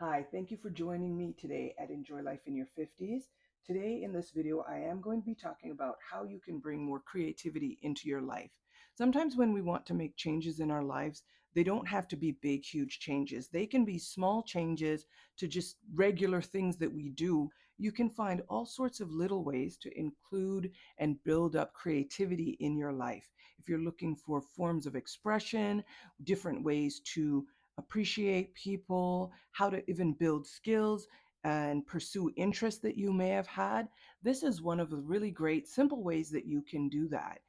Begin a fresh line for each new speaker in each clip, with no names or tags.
Hi, thank you for joining me today at Enjoy Life in Your 50s. Today in this video, I am going to be talking about how you can bring more creativity into your life. Sometimes when we want to make changes in our lives, they don't have to be big, huge changes. They can be small changes to just regular things that we do. You can find all sorts of little ways to include and build up creativity in your life. If you're looking for forms of expression, different ways to appreciate people, how to even build skills and pursue interests that you may have had. This is one of the really great simple ways that you can do that.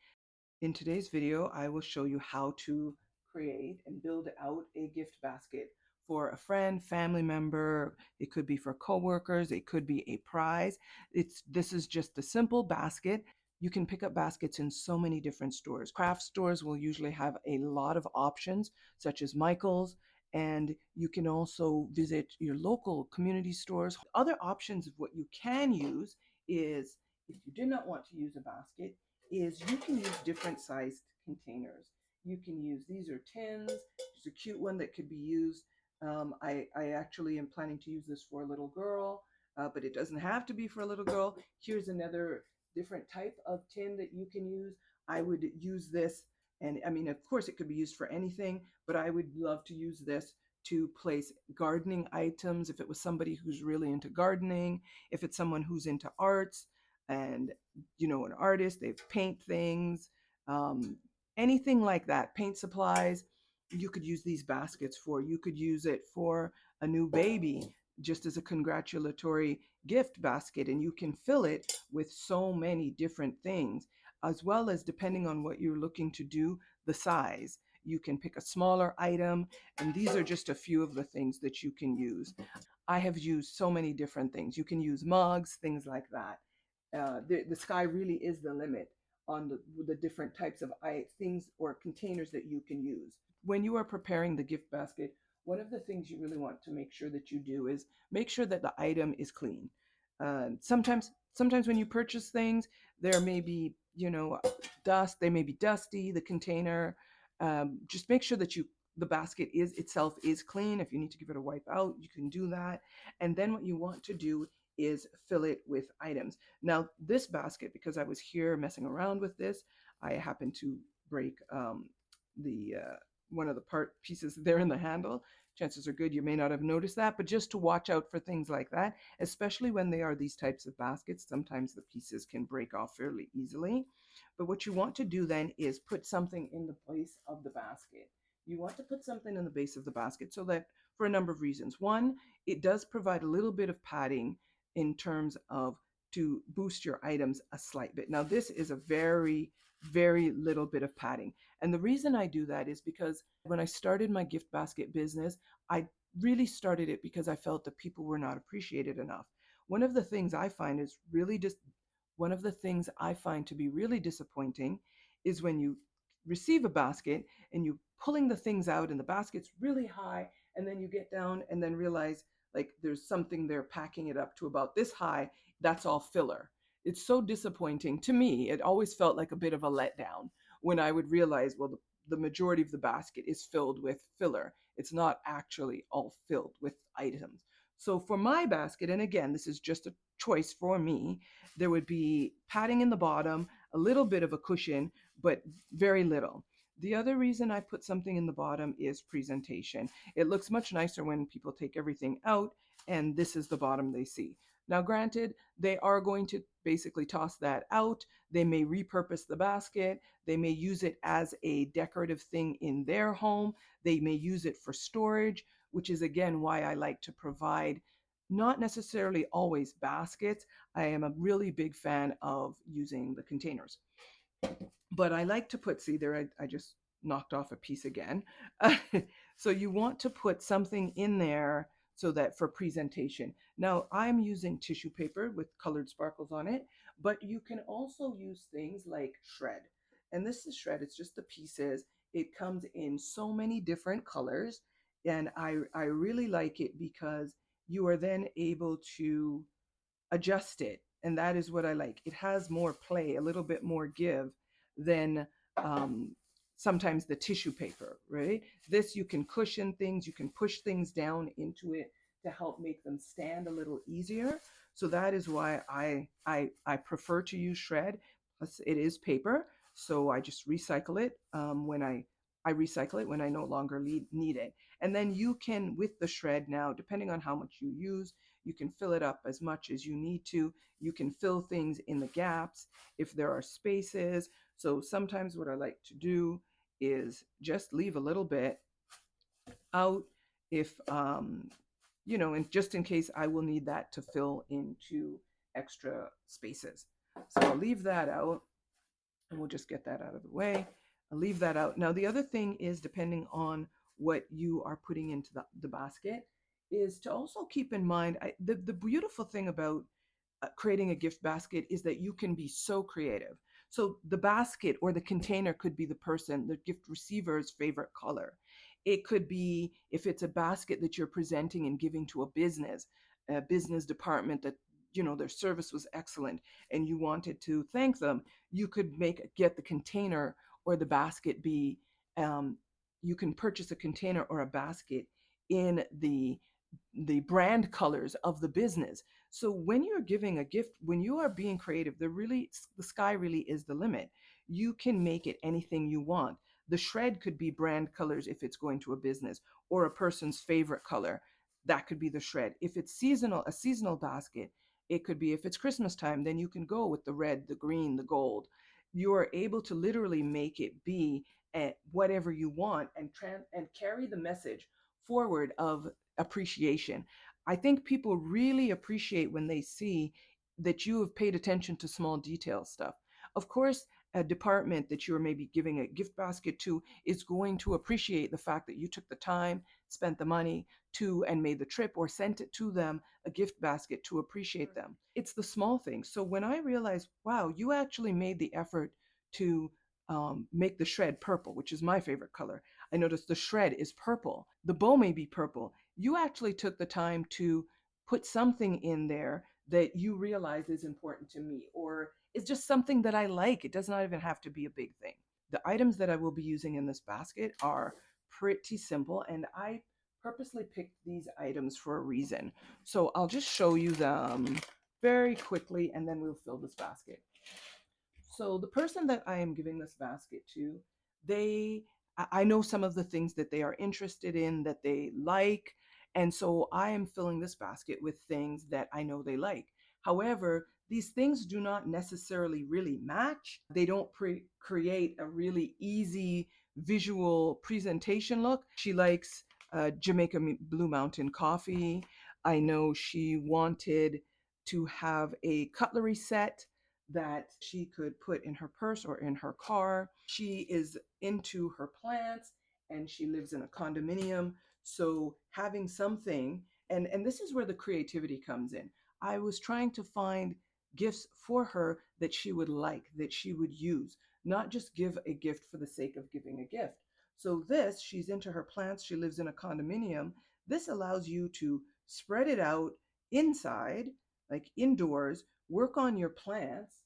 In today's video, I will show you how to create and build out a gift basket for a friend, family member. It could be for coworkers. It could be a prize. This is just a simple basket. You can pick up baskets in so many different stores. Craft stores will usually have a lot of options, such as Michael's, and you can also visit your local community stores. Other options of what you can use is, if you did not want to use a basket, is you can use different sized containers. You can use, these are tins. There's a cute one that could be used. I actually am planning to use this for a little girl, but it doesn't have to be for a little girl. Here's another different type of tin that you can use. I would use this, and I mean, of course, it could be used for anything, but I would love to use this to place gardening items if it was somebody who's really into gardening, if it's someone who's into arts and an artist, they paint things, anything like that, paint supplies. You could use these baskets for. You could use it for a new baby, just as a congratulatory gift basket, and you can fill it with so many different things, as well as, depending on what you're looking to do, the size. You can pick a smaller item, and these are just a few of the things that you can use. I have used so many different things. You can use mugs, things like that. The sky really is the limit on the different types of things or containers that you can use. When you are preparing the gift basket, one of the things you really want to make sure that you do is make sure that the item is clean. Sometimes when you purchase things, there may be, dust, they may be dusty, the container. Just make sure that the basket itself is clean. If you need to give it a wipe out, you can do that. And then what you want to do is fill it with items. Now, this basket, because I was here messing around with this, I happened to break the one of the pieces there in the handle. Chances are good you may not have noticed that, but just to watch out for things like that, especially when they are these types of baskets. Sometimes the pieces can break off fairly easily. But what you want to do then is put something in the place of the basket. You want to put something in the base of the basket so that, for a number of reasons. One, it does provide a little bit of padding in terms of to boost your items a slight bit. Now, this is a very, very little bit of padding. And the reason I do that is because when I started my gift basket business, I really started it because I felt that people were not appreciated enough. One of the things I find is really just one of the things I find to be really disappointing is when you receive a basket and you pulling the things out and the basket's really high, and then you get down and then realize like there's something there packing it up to about this high. That's all filler. It's so disappointing to me. It always felt like a bit of a letdown when I would realize, well, the majority of the basket is filled with filler. It's not actually all filled with items. So for my basket, and again, this is just a choice for me, there would be padding in the bottom, a little bit of a cushion, but very little. The other reason I put something in the bottom is presentation. It looks much nicer when people take everything out and this is the bottom they see. Now, granted, they are going to basically toss that out. They may repurpose the basket. They may use it as a decorative thing in their home. They may use it for storage, which is again why I like to provide not necessarily always baskets. I am a really big fan of using the containers. But I like to put, see there, I just knocked off a piece again. So you want to put something in there so that for presentation. Now I'm using tissue paper with colored sparkles on it, but you can also use things like shred. And this is shred, it's just the pieces. It comes in so many different colors. And I really like it because you are then able to adjust it. And that is what I like. It has more play, a little bit more give than sometimes the tissue paper, right? This, you can cushion things, you can push things down into it to help make them stand a little easier. So that is why I prefer to use shred. Plus, it is paper, so I just recycle it when I recycle it when I no longer need it. And then you can, with the shred now, depending on how much you use, you can fill it up as much as you need to. You can fill things in the gaps if there are spaces. So sometimes what I like to do is just leave a little bit out if and just in case I will need that to fill into extra spaces. So I'll leave that out, and we'll just get that out of the way. I'll leave that out. Now the other thing is, depending on what you are putting into the basket, is to also keep in mind, the beautiful thing about creating a gift basket is that you can be so creative. So the basket or the container could be the gift receiver's favorite color. It could be, if it's a basket that you're presenting and giving to a business department that their service was excellent and you wanted to thank them, you could get the container or the basket be you can purchase a container or a basket in the brand colors of the business. So when you're giving a gift, when you are being creative, the sky really is the limit. You can make it anything you want. The shred could be brand colors if it's going to a business, or a person's favorite color. That could be the shred. If it's a seasonal basket, it could be, if it's Christmas time, then you can go with the red, the green, the gold. You are able to literally make it be at whatever you want, and carry the message forward of appreciation. I think people really appreciate when they see that you have paid attention to small detail stuff. Of course, a department that you're maybe giving a gift basket to is going to appreciate the fact that you took the time, spent the money to, and made the trip, or sent it to them, a gift basket, to appreciate them. It's the small things. So when I realized, wow, you actually made the effort to make the shred purple, which is my favorite color. I noticed the shred is purple. The bow may be purple. You actually took the time to put something in there that you realize is important to me, or it's just something that I like. It does not even have to be a big thing. The items that I will be using in this basket are pretty simple, and I purposely picked these items for a reason. So I'll just show you them very quickly, and then we'll fill this basket. So the person that I am giving this basket to, they I know some of the things that they are interested in, that they like, and so I am filling this basket with things that I know they like. However, these things do not necessarily really match. They don't create a really easy visual presentation look. She likes Jamaica Blue Mountain coffee. I know she wanted to have a cutlery set that she could put in her purse or in her car. She is into her plants, and she lives in a condominium. So having something, and this is where the creativity comes in. I was trying to find gifts for her that she would like, that she would use, not just give a gift for the sake of giving a gift. So this, she's into her plants, she lives in a condominium. This allows you to spread it out inside, like indoors, work on your plants,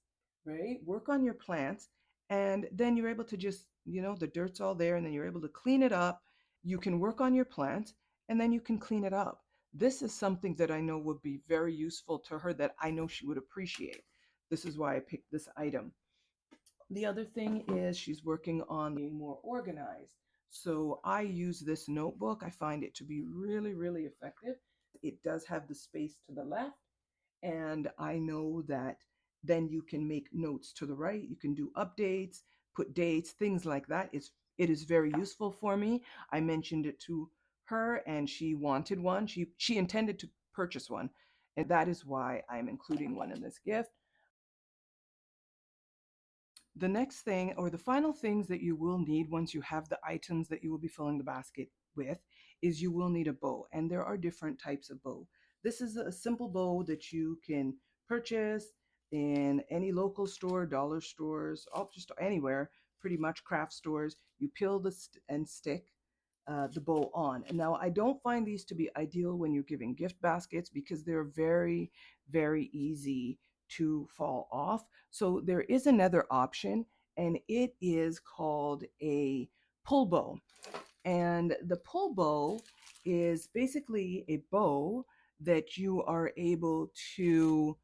right? Work on your plants, and then you're able to just, the dirt's all there, and then you're able to clean it up. You can work on your plants, and then you can clean it up. This is something that I know would be very useful to her, that I know she would appreciate. This is why I picked this item. The other thing is, she's working on being more organized. So I use this notebook. I find it to be really, really effective. It does have the space to the left, and I know that then you can make notes to the right. You can do updates, put dates, things like that. It is very useful for me. I mentioned it to her, and she wanted one. She intended to purchase one, and that is why I'm including one in this gift. The next thing, or the final things that you will need once you have the items that you will be filling the basket with, is you will need a bow. And there are different types of bow. This is a simple bow that you can purchase in any local store, dollar stores, just anywhere, pretty much craft stores. You peel and stick the bow on. And now I don't find these to be ideal when you're giving gift baskets, because they're very, very easy to fall off. So there is another option, and it is called a pull bow. And the pull bow is basically a bow that you are able to,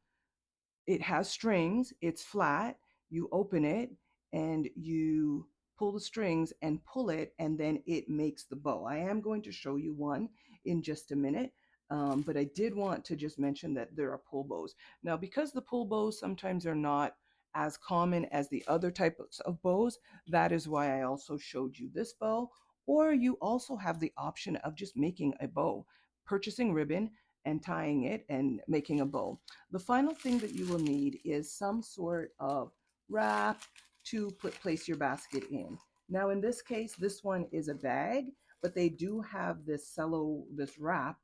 it has strings, it's flat, you open it and you pull the strings and pull it, and then it makes the bow. I am going to show you one in just a minute, but I did want to just mention that there are pull bows. Now, because the pull bows sometimes are not as common as the other types of bows, that is why I also showed you this bow. Or you also have the option of just making a bow, purchasing ribbon and tying it and making a bow. The final thing that you will need is some sort of wrap to place your basket in. Now, in this case, this one is a bag, but they do have this wrap.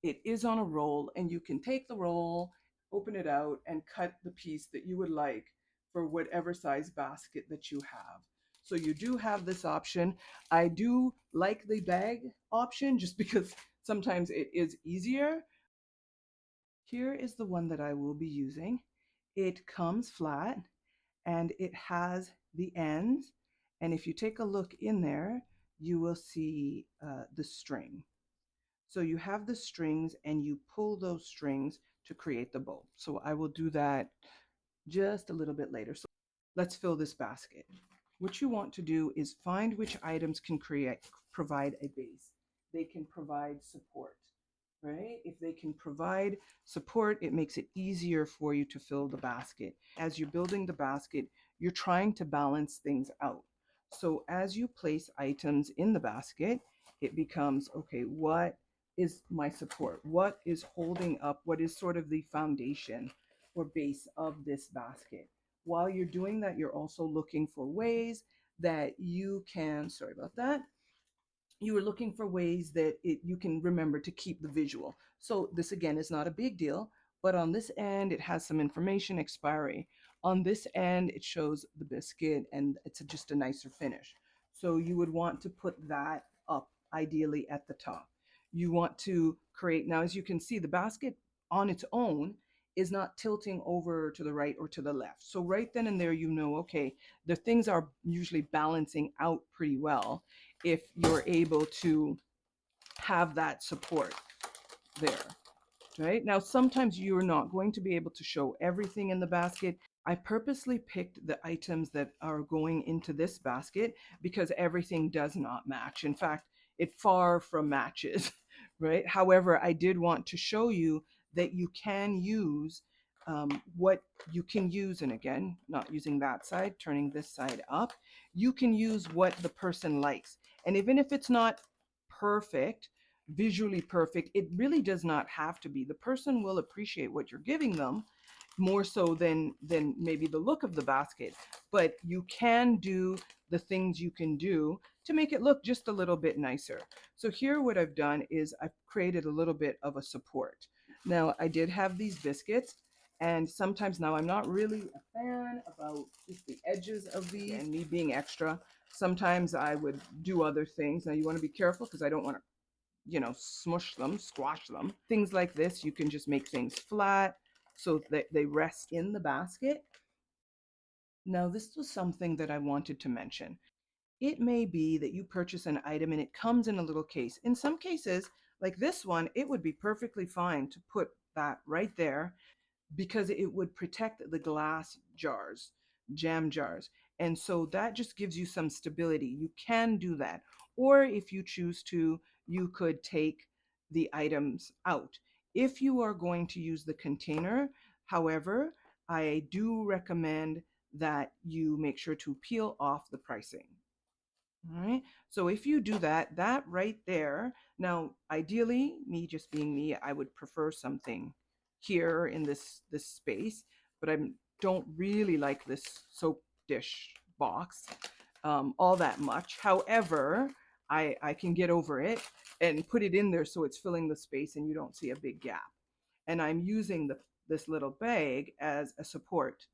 It is on a roll, and you can take the roll, open it out, and cut the piece that you would like for whatever size basket that you have. So you do have this option. I do like the bag option just because sometimes it is easier. Here is the one that I will be using. It comes flat and it has the ends. And if you take a look in there, you will see the string. So you have the strings and you pull those strings to create the bow. So I will do that just a little bit later. So let's fill this basket. What you want to do is find which items can provide a base. They can provide support, right? If they can provide support, it makes it easier for you to fill the basket. As you're building the basket, you're trying to balance things out. So as you place items in the basket, it becomes, okay, what is my support? What is holding up? What is sort of the foundation or base of this basket? While you're doing that, you're also looking for ways that you can, sorry about that, you are looking for ways that you can remember to keep the visual. So this again is not a big deal, but on this end, it has some information expiry. On this end, it shows the biscuit and it's just a nicer finish. So you would want to put that up ideally at the top. You want to create, now as you can see, the basket on its own is not tilting over to the right or to the left. So right then and there, you know, okay, the things are usually balancing out pretty well if you're able to have that support there, right? Now, sometimes you're not going to be able to show everything in the basket. I purposely picked the items that are going into this basket because everything does not match. In fact, it far from matches, right? However, I did want to show you that you can use what you can use, and again, not using that side, turning this side up, you can use what the person likes. And even if it's not perfect, visually perfect, it really does not have to be. The person will appreciate what you're giving them more so than maybe the look of the basket, but you can do the things you can do to make it look just a little bit nicer. So here what I've done is I've created a little bit of a support. Now I did have these biscuits, and sometimes, now I'm not really a fan about just the edges of these, and me being extra, sometimes I would do other things. Now you want to be careful because I don't want to, you know, smush them, squash them. Things like this, you can just make things flat so that they rest in the basket. Now, this was something that I wanted to mention. It may be that you purchase an item and it comes in a little case. In some cases, like this one, it would be perfectly fine to put that right there because it would protect the glass jars, jam jars. And so that just gives you some stability. You can do that. Or if you choose to, you could take the items out. If you are going to use the container, however, I do recommend that you make sure to peel off the pricing. All right. So if you do that, that right there, now ideally, me just being me, I would prefer something here in this space, but I don't really like this soap dish box all that much. However, I can get over it and put it in there so it's filling the space and you don't see a big gap. And I'm using this little bag as a support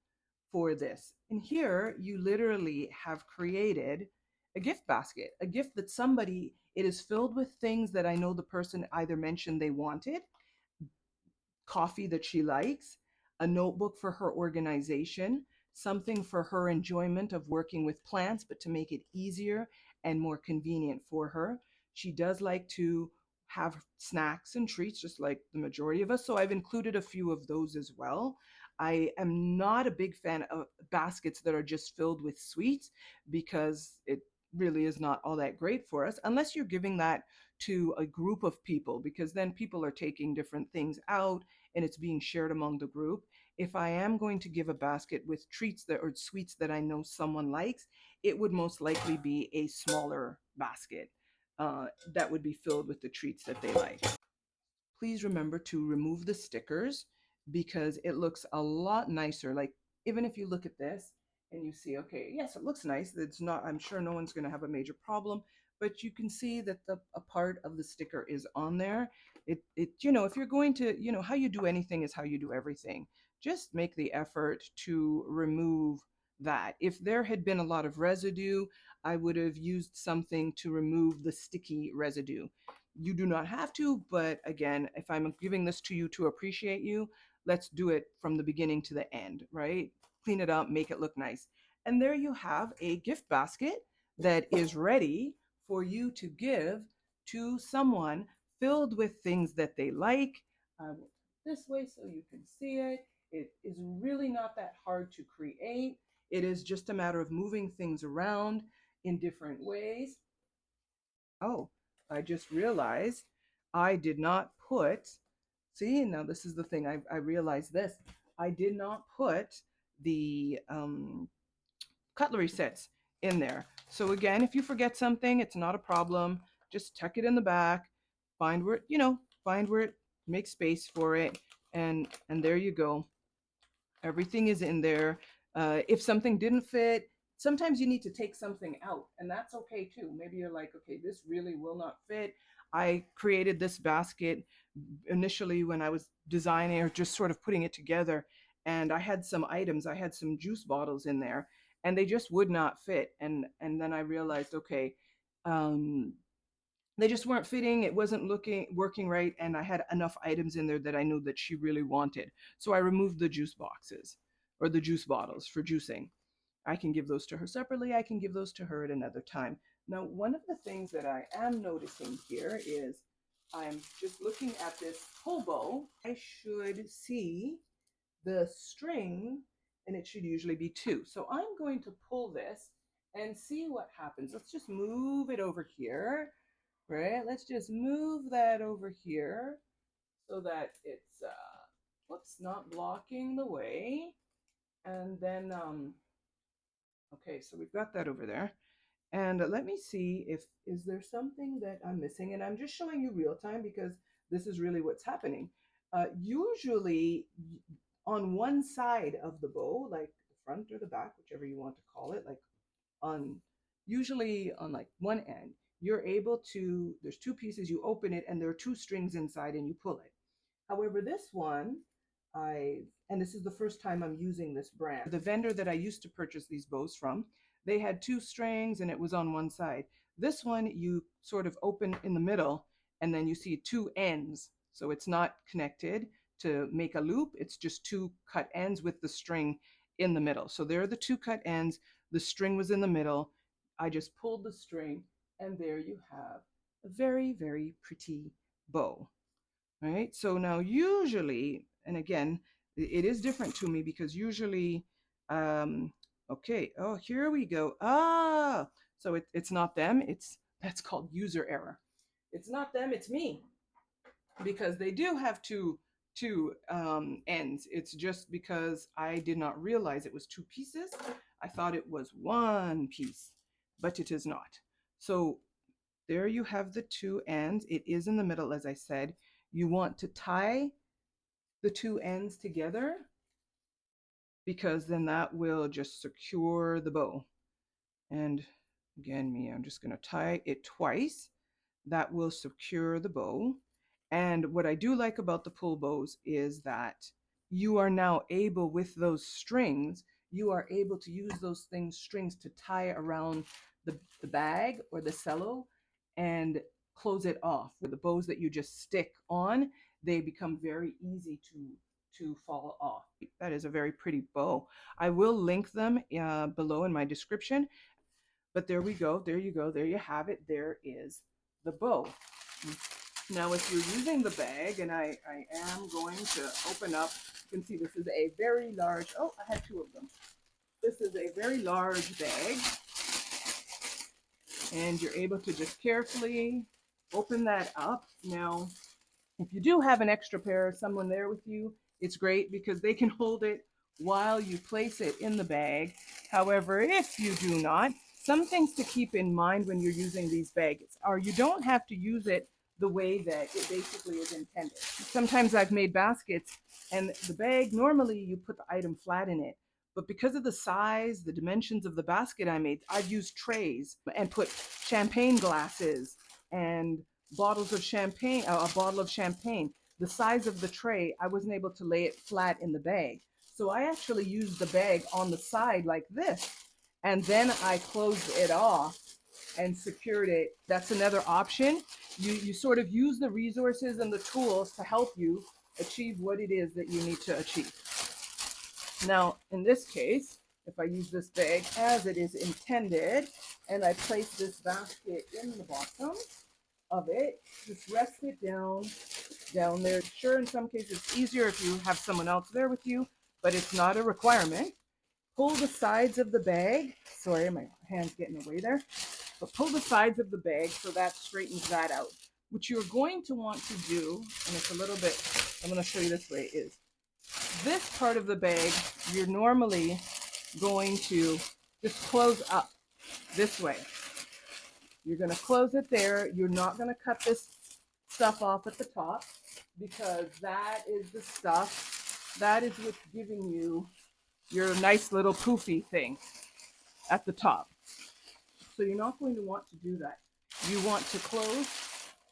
for this. And here you literally have created a gift basket, a gift that somebody, it is filled with things that I know the person either mentioned they wanted, coffee that she likes, a notebook for her organization, something for her enjoyment of working with plants, but to make it easier and more convenient for her. She does like to have snacks and treats just like the majority of us. So I've included a few of those as well. I am not a big fan of baskets that are just filled with sweets because it really is not all that great for us unless you're giving that to a group of people, because then people are taking different things out and it's being shared among the group. If I am going to give a basket with treats that or sweets that I know someone likes, it would most likely be a smaller basket that would be filled with the treats that they like. Please remember to remove the stickers because it looks a lot nicer. Like, even if you look at this and you see, okay, yes, it looks nice. It's not, I'm sure no one's going to have a major problem, but you can see that a part of the sticker is on there. If you're going to, how you do anything is how you do everything. Just make the effort to remove that. If there had been a lot of residue, I would have used something to remove the sticky residue. You do not have to, but again, if I'm giving this to you to appreciate you, let's do it from the beginning to the end, right? Clean it up, make it look nice. And there you have a gift basket that is ready for you to give to someone, filled with things that they like. I will put this way so you can see it. It is really not that hard to create. It is just a matter of moving things around in different ways. Oh, I just realized I did not put, see, now this is the thing, I realized this. I did not put the cutlery sets in there. So again, if you forget something, it's not a problem. Just tuck it in the back, find where, find where it makes space for it. And there you go. Everything is in there. If something didn't fit, sometimes you need to take something out, and that's okay too. Maybe you're like, okay, this really will not fit. I created this basket initially when I was designing or just sort of putting it together, and I had some items, I had some juice bottles in there, and they just would not fit. And then I realized, okay, um, they just weren't fitting. It wasn't working right, and I had enough items in there that I knew that she really wanted. So I removed the juice boxes or the juice bottles for juicing. I can give those to her separately. I can give those to her at another time. Now, one of the things that I am noticing here is I'm just looking at this pull bow. I should see the string, and it should usually be two. So I'm going to pull this and see what happens. Let's just move it over here. Right? Let's just move that over here so that it's, whoops, not blocking the way. And then, okay, so we've got that over there. And let me see if, is there something that I'm missing? And I'm just showing you real time because this is really what's happening. Usually on one side of the bow, like the front or the back, whichever you want to call it, like on usually on like one end, you're able to, there's two pieces, you open it and there are two strings inside and you pull it. However, this one, and this is the first time I'm using this brand. The vendor that I used to purchase these bows from, they had two strings and it was on one side. This one, you sort of open in the middle and then you see two ends. So it's not connected to make a loop. It's just two cut ends with the string in the middle. So there are the two cut ends. The string was in the middle. I just pulled the string and there you have a very, very pretty bow. Right? So now usually, and again, it is different to me because usually, okay, oh, here we go. Ah, so it's not them. That's called user error. It's not them, it's me, because they do have two ends. It's just because I did not realize it was two pieces. I thought it was one piece, but it is not. So there you have the two ends. It is in the middle, as I said. You want to tie the two ends together because then that will just secure the bow. And again, I'm just going to tie it twice. That will secure the bow. And what I do like about the pull bows is that you are now able, with those strings, you are able to use those strings to tie around the bag or the cello and close it off. The bows that you just stick on, they become very easy to fall off. That is a very pretty bow. I will link them below in my description. But there we go. There you go. There you have it. There is the bow. Now, if you're using the bag, and I am going to open up, you can see this is a very large, oh, I had two of them. This is a very large bag, and you're able to just carefully open that up. Now, if you do have an extra pair, someone there with you, it's great because they can hold it while you place it in the bag. However, if you do not, some things to keep in mind when you're using these bags are you don't have to use it the way that it basically is intended. Sometimes I've made baskets and the bag, normally you put the item flat in it. But because of the size, the dimensions of the basket I made, I've used trays and put champagne glasses and bottles of champagne, a bottle of champagne. The size of the tray, I wasn't able to lay it flat in the bag. So I actually used the bag on the side like this. And then I closed it off and secured it. That's another option. You sort of use the resources and the tools to help you achieve what it is that you need to achieve. Now, in this case, if I use this bag as it is intended, and I place this basket in the bottom of it, just rest it down there. Sure, in some cases it's easier if you have someone else there with you, but it's not a requirement. Pull the sides of the bag. Sorry, my hand's getting away there. But pull the sides of the bag so that straightens that out. What you're going to want to do, and it's a little bit, I'm going to show you this way, is this part of the bag, you're normally going to just close up this way. You're going to close it there. You're not going to cut this stuff off at the top because that is the stuff, that is what's giving you your nice little poofy thing at the top. So you're not going to want to do that. You want to close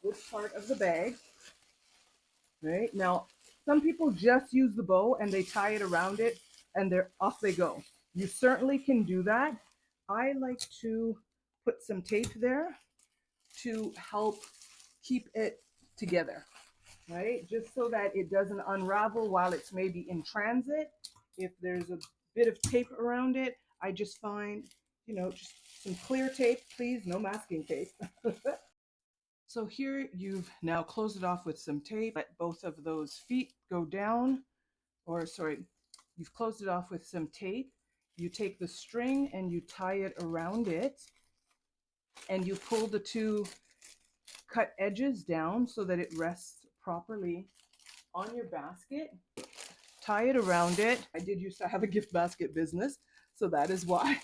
this part of the bag, right? Now, some people just use the bow and they tie it around it and they're off they go. You certainly can do that. I like to put some tape there to help keep it together, right? Just so that it doesn't unravel while it's maybe in transit. If there's a bit of tape around it, I just find, just some clear tape, please, no masking tape. So here you've now closed it off with some tape. Let both of those feet go down, or sorry, you've closed it off with some tape. You take the string and you tie it around it, and you pull the two cut edges down so that it rests properly on your basket. Tie it around it. I did used to have a gift basket business, so that is why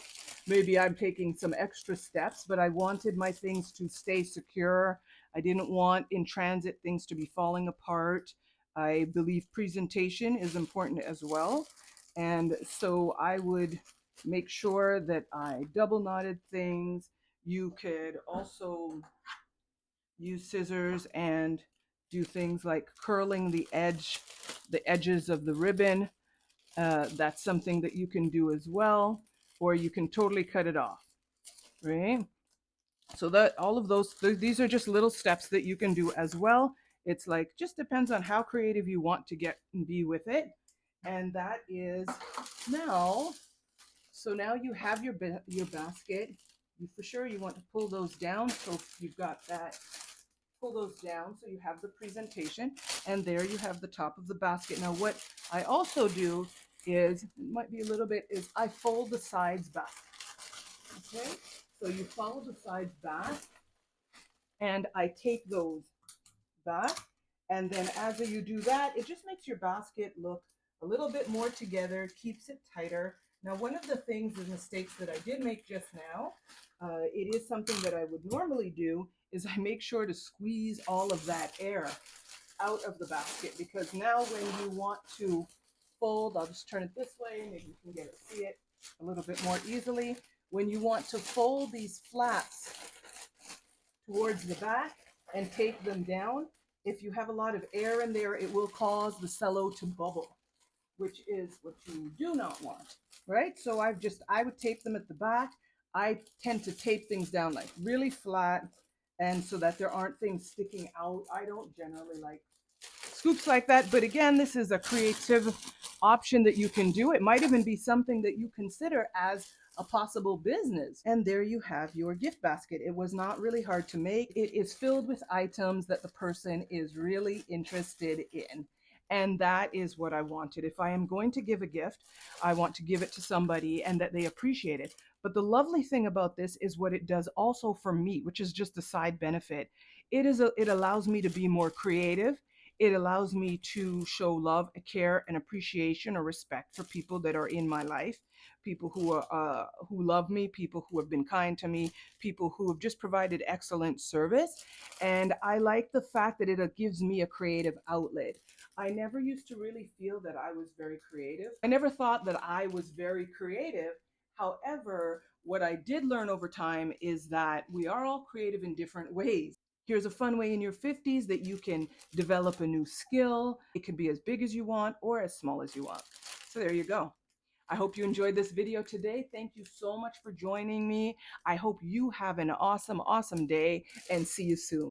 maybe I'm taking some extra steps, but I wanted my things to stay secure. I didn't want in transit things to be falling apart. I believe presentation is important as well. And so I would make sure that I double knotted things. You could also use scissors and do things like curling the edges of the ribbon. That's something that you can do as well, or you can totally cut it off, right? So that all of those, these are just little steps that you can do as well. It's like, just depends on how creative you want to get and be with it. And that is now, so now you have your basket. For sure you want to pull those down. So you've got that, pull those down so you have the presentation, and there you have the top of the basket. Now what I also do is, it might be a little bit, is I fold the sides back. Okay, so you follow the sides back and I tape those back, and then as you do that, it just makes your basket look a little bit more together, keeps it tighter. Now, one of the things, the mistakes that I did make just now, it is something that I would normally do, is I make sure to squeeze all of that air out of the basket, because now when you want to fold, I'll just turn it this way, maybe you can see it a little bit more easily. When you want to fold these flaps towards the back and take them down, if you have a lot of air in there, it will cause the cello to bubble, which is what you do not want, right? So I would tape them at the back. I tend to tape things down like really flat, and so that there aren't things sticking out. I don't generally like scoops like that, but again, this is a creative option that you can do. It might even be something that you consider as a possible business. And there you have your gift basket. It was not really hard to make. It is filled with items that the person is really interested in. And that is what I wanted. If I am going to give a gift, I want to give it to somebody and that they appreciate it. But the lovely thing about this is what it does also for me, which is just a side benefit. It allows me to be more creative. It allows me to show love, care, and appreciation or respect for people that are in my life, people who love me, people who have been kind to me, people who have just provided excellent service. And I like the fact that it gives me a creative outlet. I never used to really feel that I was very creative. I never thought that I was very creative. However, what I did learn over time is that we are all creative in different ways. Here's a fun way in your 50s that you can develop a new skill. It can be as big as you want or as small as you want. So there you go. I hope you enjoyed this video today. Thank you so much for joining me. I hope you have an awesome, awesome day and see you soon.